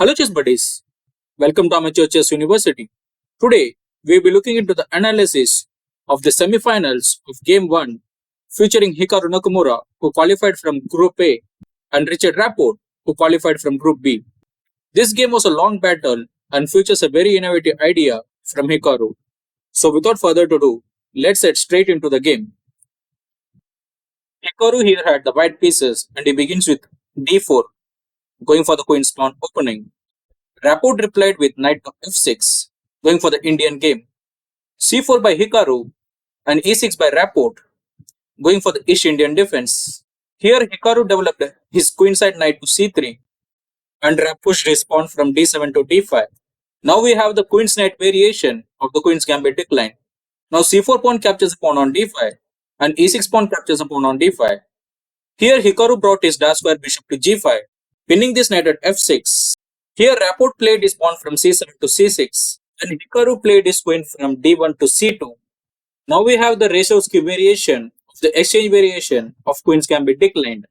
Hello chess buddies, welcome to Amateur Chess University. Today we will be looking into the analysis of the semifinals of Game 1 featuring Hikaru Nakamura who qualified from Group A and Richard Rapport who qualified from Group B. This game was a long battle and features a very innovative idea from Hikaru. So without further ado, let's head straight into the game. Hikaru here had the white pieces and he begins with d4, going for the queen's pawn opening. Rapport replied with knight to f6, going for the Indian game. c4 by Hikaru and e6 by Rapport, going for the East Indian defense. Here Hikaru developed his queenside knight to c3 and pushed his pawn from d7 to d5. Now we have the queen's knight variation of the queen's gambit decline. Now c4 pawn captures a pawn on d5 and e6 pawn captures a pawn on d5. Here Hikaru brought his dash square bishop to g5, pinning this knight at f6. Here Rapport played his pawn from c7 to c6 and Hikaru played his queen from d1 to c2. Now we have the Reshevsky variation of the exchange variation of queen's gambit declined.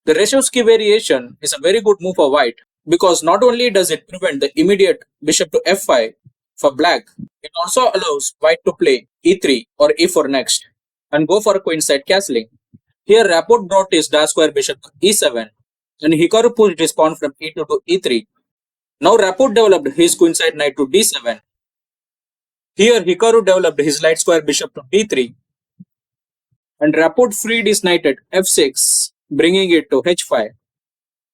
The Reshevsky variation is a very good move for white because not only does it prevent the immediate bishop to f5 for black, it also allows white to play e3 or e4 next and go for a queenside castling. Here Rapport brought his dash square bishop to e7 and Hikaru pushed his pawn from e2 to e3. Now Rapport developed his queenside knight to d7. Here Hikaru developed his light square bishop to d3 and Rapport freed his knight at f6, bringing it to h5.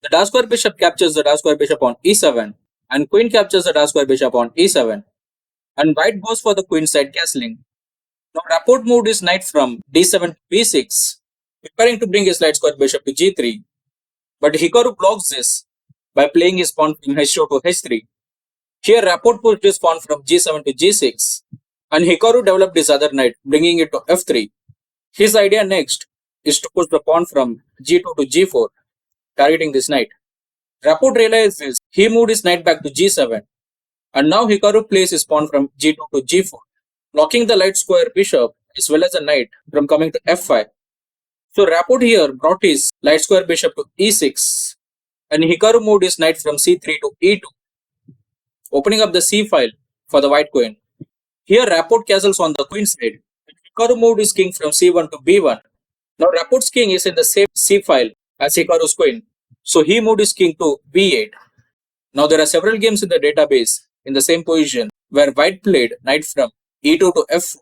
The dash square bishop captures the dash square bishop on e7 and queen captures the dash square bishop on e7 and white goes for the queenside castling. Now Rapport moved his knight from d7 to b6, preparing to bring his light square bishop to g3. But Hikaru blocks this by playing his pawn from h2 to h3. Here Rapport pushed his pawn from g7 to g6 and Hikaru developed his other knight, bringing it to f3. His idea next is to push the pawn from g2 to g4, targeting this knight. Rapport realized this, he moved his knight back to g7 and now Hikaru plays his pawn from g2 to g4, blocking the light square bishop as well as the knight from coming to f5. So Rapport here brought his light square bishop to e6 and Hikaru moved his knight from c3 to e2, opening up the c file for the white queen. Here Rapport castles on the queen side and Hikaru moved his king from c1 to b1. Now Rapport's king is in the same c file as Hikaru's queen, so he moved his king to b8. Now there are several games in the database in the same position where white played knight from e2 to f4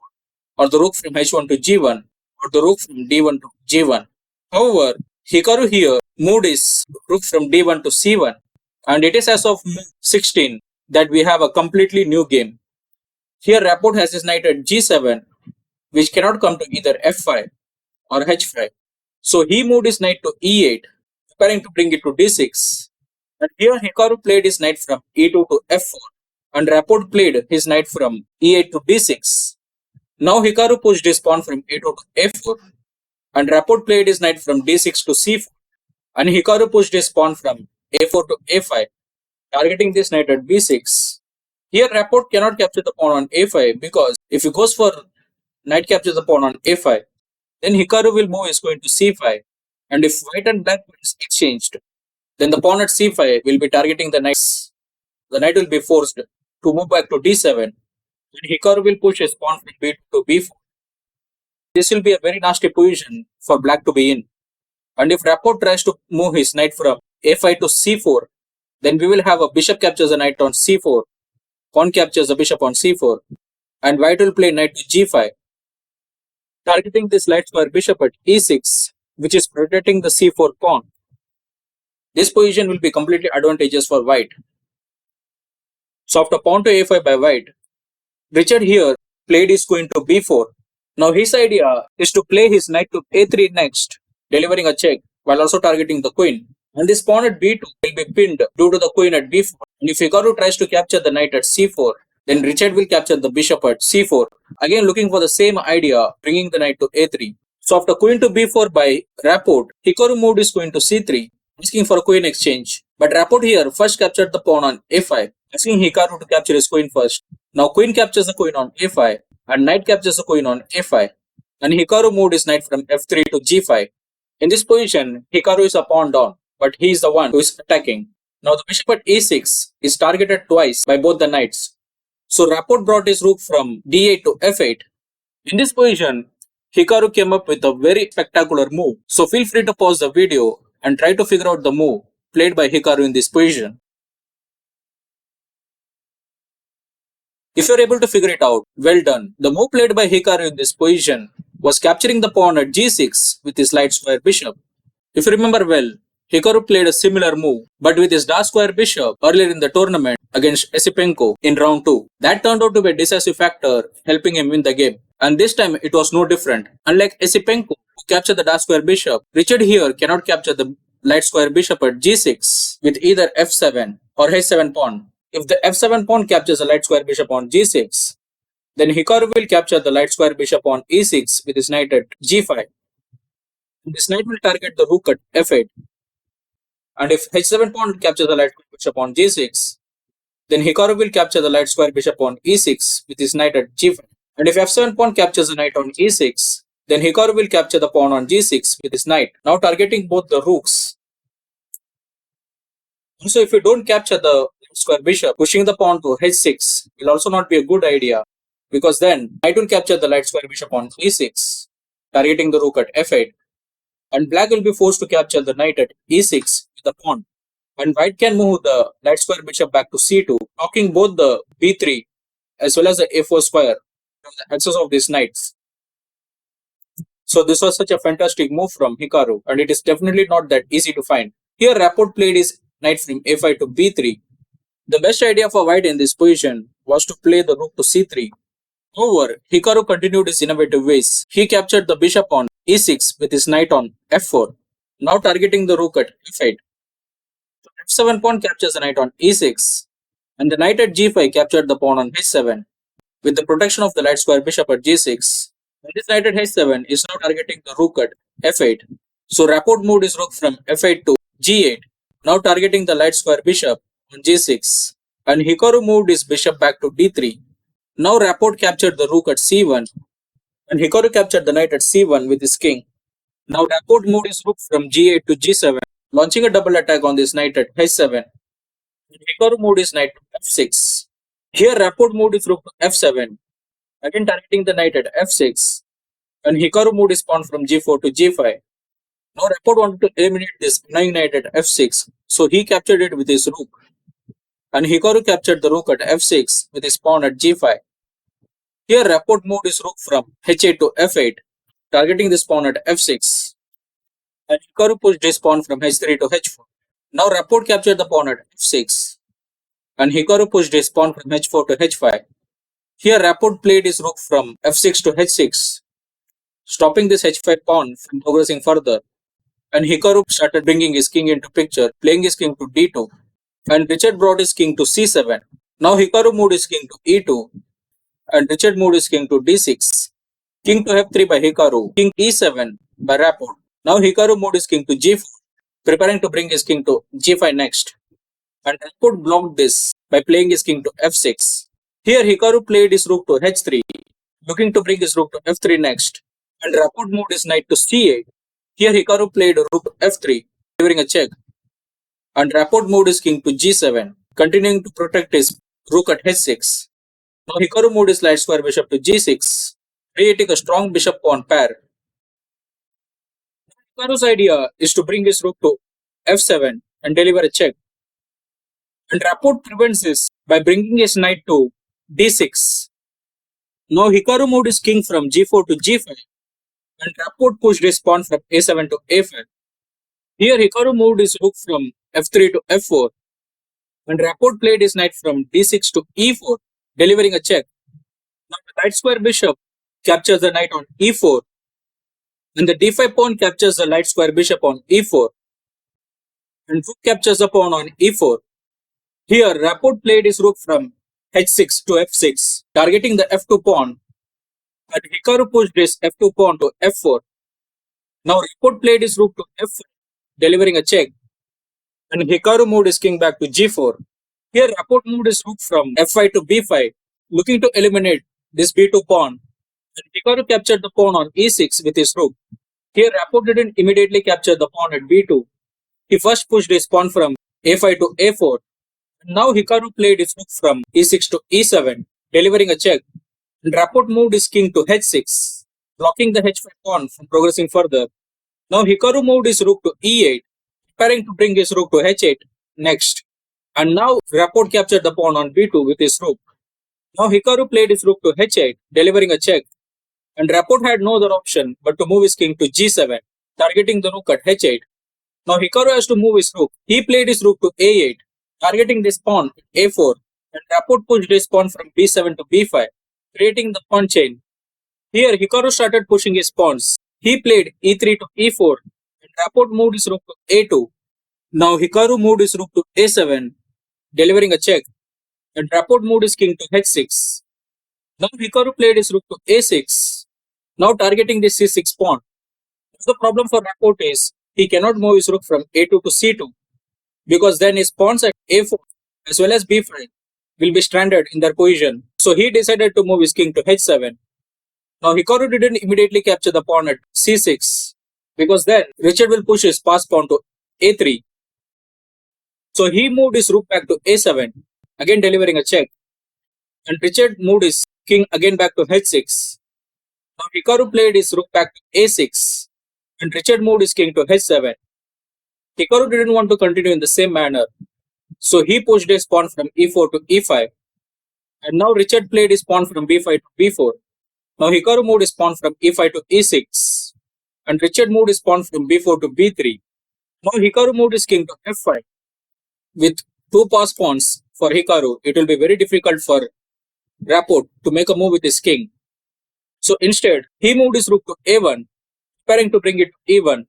or the rook from h1 to g1 or the rook from d1 to g1. However, Hikaru here moved his rook from d1 to c1 and it is as of move 16 that we have a completely new game. Here Rapport has his knight at g7 which cannot come to either f5 or h5. So he moved his knight to e8, preparing to bring it to d6. And here Hikaru played his knight from e2 to f4 and Rapport played his knight from e8 to d6. Now Hikaru pushed his pawn from e2 to f4 and Rapport played his knight from d6 to c4 and Hikaru pushed his pawn from a4 to a5, targeting this knight at b6. Here Rapport cannot capture the pawn on a5 because if he goes for knight captures the pawn on a5, then Hikaru will move his queen to c5 and if white and black queens exchanged, then the pawn at c5 will be targeting the knights. The knight will be forced to move back to d7 and Hikaru will push his pawn from b2 to b4. This will be a very nasty position for black to be in. And if Rapport tries to move his knight from a5 to c4, then we will have a bishop captures the knight on c4, pawn captures the bishop on c4, and white will play knight to g5, targeting this light square bishop at e6, which is protecting the c4 pawn. This position will be completely advantageous for white. So after pawn to a5 by white, Richard here played his queen to b4. Now his idea is to play his knight to a3 next, delivering a check while also targeting the queen. And this pawn at b2 will be pinned due to the queen at b4. And if Hikaru tries to capture the knight at c4, then Richard will capture the bishop at c4, again looking for the same idea, bringing the knight to a3. So after queen to b4 by Rapport, Hikaru moved his queen to c3, asking for a queen exchange. But Rapport here first captured the pawn on a5, asking Hikaru to capture his queen first. Now queen captures the queen on a5 and knight captures the queen on a5 and Hikaru moved his knight from f3 to g5. In this position, Hikaru is a pawn down, but he is the one who is attacking. Now the bishop at e6 is targeted twice by both the knights. So Rapport brought his rook from d8 to f8. In this position, Hikaru came up with a very spectacular move. So feel free to pause the video and try to figure out the move played by Hikaru in this position. If you're able to figure it out, well done. The move played by Hikaru in this position was capturing the pawn at g6 with his light square bishop. If you remember well, Hikaru played a similar move, but with his dark square bishop earlier in the tournament against Esipenko in round 2. That turned out to be a decisive factor, helping him win the game. And this time it was no different. Unlike Esipenko, who captured the dark square bishop, Richard here cannot capture the light square bishop at g6 with either f7 or h7 pawn. If the f7 pawn captures the light square bishop on g6, then Hikaru will capture the light square bishop on e6 with his knight at g5. This knight will target the rook at f8. And if h7 pawn captures the light square bishop on g6, then Hikaru will capture the light square bishop on e6 with his knight at g5. And if f7 pawn captures the knight on e6, then Hikaru will capture the pawn on g6 with his knight, now targeting both the rooks. Also, if you don't capture the light square bishop, pushing the pawn to h6 will also not be a good idea, because then knight will capture the light square bishop on e6, targeting the rook at f8. And black will be forced to capture the knight at e6 with the pawn. And white can move the light square bishop back to c2, blocking both the b3 as well as the a4 square from the access of these knights. So this was such a fantastic move from Hikaru, and it is definitely not that easy to find. Here Rapport played his knight from a5 to b3. The best idea for white in this position was to play the rook to c3. However, Hikaru continued his innovative ways. He captured the bishop on e6 with his knight on f4, now targeting the rook at f8. So f7 pawn captures the knight on e6, and the knight at g5 captured the pawn on h7 with the protection of the light square bishop at g6. And this knight at h7 is now targeting the rook at f8. So Rapport moved his rook from f8 to g8, now targeting the light square bishop on g6. And Hikaru moved his bishop back to d3. Now Rapport captured the rook at c1, and Hikaru captured the knight at c1 with his king. Now Rapport moved his rook from g8 to g7, launching a double attack on this knight at h7. And Hikaru moved his knight to f6. Here Rapport moved his rook to f7, again targeting the knight at f6, and Hikaru moved his pawn from g4 to g5. Now Rapport wanted to eliminate this annoying knight at f6, so he captured it with his rook. And Hikaru captured the rook at f6 with his pawn at g5. Here Rapport moved his rook from h8 to f8, targeting this pawn at f6. And Hikaru pushed his pawn from h3 to h4. Now Rapport captured the pawn at f6, and Hikaru pushed his pawn from h4 to h5. Here Rapport played his rook from f6 to h6, stopping this h5 pawn from progressing further. And Hikaru started bringing his king into picture, playing his king to d2. And Richard brought his king to c7. Now Hikaru moved his king to e2, and Richard moved his king to d6. King to f3 by Hikaru, king e7 by Rapport. Now Hikaru moved his king to g4, preparing to bring his king to g5 next. And Rapport blocked this by playing his king to f6. Here Hikaru played his rook to h3, looking to bring his rook to f3 next. And Rapport moved his knight to c8. Here Hikaru played rook to f3, delivering a check. And Rapport moved his king to g7, continuing to protect his rook at h6. Now Hikaru moved his light square bishop to g6, creating a strong bishop pawn pair. Hikaru's idea is to bring his rook to f7 and deliver a check. And Rapport prevents this by bringing his knight to d6. Now Hikaru moved his king from g4 to g5, and Rapport pushed his pawn from a7 to a5. Here Hikaru moved his rook from f3 to f4, and Rapport played his knight from d6 to e4, delivering a check. Now the light square bishop captures the knight on e4, and the d5 pawn captures the light square bishop on e4, and rook captures the pawn on e4. Here Rapport played his rook from h6 to f6, targeting the f2 pawn, and Hikaru pushed his f2 pawn to f4. Now Rapport played his rook to f4, delivering a check, and Hikaru moved his king back to g4. Here Rapport moved his rook from f5 to b5, looking to eliminate this b2 pawn, and Hikaru captured the pawn on e6 with his rook. Here Rapport didn't immediately capture the pawn at b2. He first pushed his pawn from a5 to a4. Now Hikaru played his rook from e6 to e7, delivering a check, and Rapport moved his king to h6, blocking the h5 pawn from progressing further. Now Hikaru moved his rook to e8, preparing to bring his rook to h8 next. And now Rapport captured the pawn on b2 with his rook. Now Hikaru played his rook to h8, delivering a check, and Rapport had no other option but to move his king to g7, targeting the rook at h8. Now Hikaru has to move his rook. He played his rook to a8, targeting this pawn at a4, and Rapport pushed his pawn from b7 to b5, creating the pawn chain. Here Hikaru started pushing his pawns. He played e3 to e4, and Rapport moved his rook to a2. Now Hikaru moved his rook to a7, delivering a check, and Rapport moved his king to h6. Now Hikaru played his rook to a6, now targeting the c6 pawn. The problem for Rapport is he cannot move his rook from a2 to c2 because then his pawns at a4 as well as b5 will be stranded in their position. So he decided to move his king to h7. Now Hikaru didn't immediately capture the pawn at c6 because then Richard will push his passed pawn to a3. So he moved his rook back to a7, again delivering a check, and Richard moved his king again back to h6. Now Hikaru played his rook back to a6, and Richard moved his king to h7. Hikaru didn't want to continue in the same manner, so he pushed his pawn from e4 to e5, and now Richard played his pawn from b5 to b4. Now Hikaru moved his pawn from e5 to e6, and Richard moved his pawn from b4 to b3. Now Hikaru moved his king to f5. With two passed pawns for Hikaru, it will be very difficult for Rapport to make a move with his king. So instead, he moved his rook to a1, preparing to bring it to e1.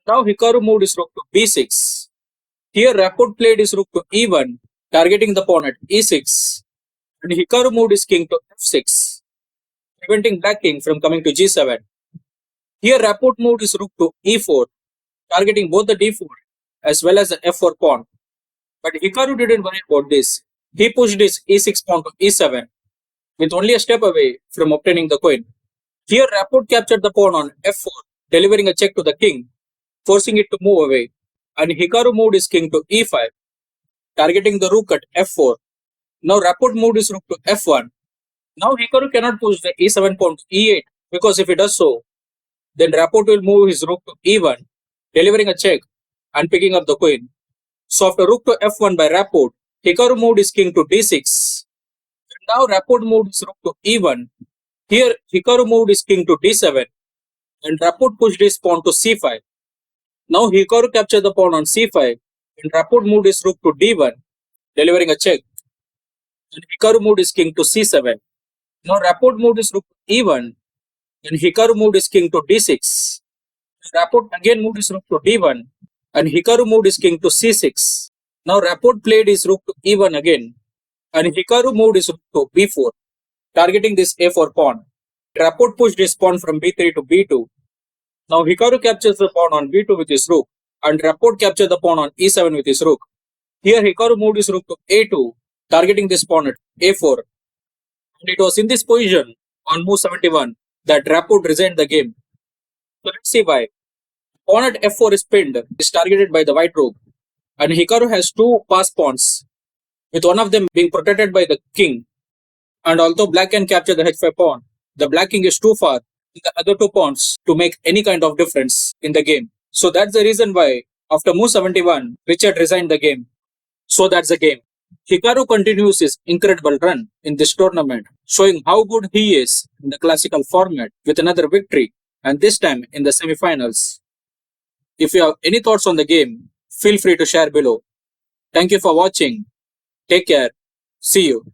Now Hikaru moved his rook to b6. Here Rapport played his rook to e1, targeting the pawn at e6, and Hikaru moved his king to f6, preventing black king from coming to g7. Here Rapport moved his rook to e4, targeting both the d4 as well as the f4 pawn. But Hikaru didn't worry about this. He pushed his e6 pawn to e7, with only a step away from obtaining the queen. Here Rapport captured the pawn on f4, delivering a check to the king, forcing it to move away, and Hikaru moved his king to e5, targeting the rook at f4. Now Rapport moved his rook to f1. Now Hikaru cannot push the e7 pawn to e8 because if he does so, then Rapport will move his rook to e1, delivering a check and picking up the queen. So after rook to f1 by Rapport, Hikaru moved his king to d6. And now Rapport moved his rook to e1. Here Hikaru moved his king to d7, and Rapport pushed his pawn to c5. Now Hikaru captured the pawn on c5, and Rapport moved his rook to d1, delivering a check. And Hikaru moved his king to c7. Now Rapport moved his rook to e1, and Hikaru moved his king to d6. Rapport again moved his rook to d1, and Hikaru moved his king to c6. Now Rapport played his rook to e1 again, and Hikaru moved his rook to b4, targeting this a4 pawn. Rapport pushed his pawn from b3 to b2. Now Hikaru captures the pawn on b2 with his rook, and Rapport captured the pawn on e7 with his rook. Here Hikaru moved his rook to a2, targeting this pawn at a4. And it was in this position, on move 71, that Rapport resigned the game. So let's see why. Pawn at f4 is pinned, is targeted by the white rook, and Hikaru has two passed pawns, with one of them being protected by the king. And although black can capture the h5 pawn, the black king is too far in the other two pawns to make any kind of difference in the game. So that's the reason why, after move 71, Richard resigned the game. So that's the game. Hikaru continues his incredible run in this tournament, showing how good he is in the classical format with another victory, and this time in the semi-finals. If you have any thoughts on the game, feel free to share below. Thank you for watching. Take care. See you.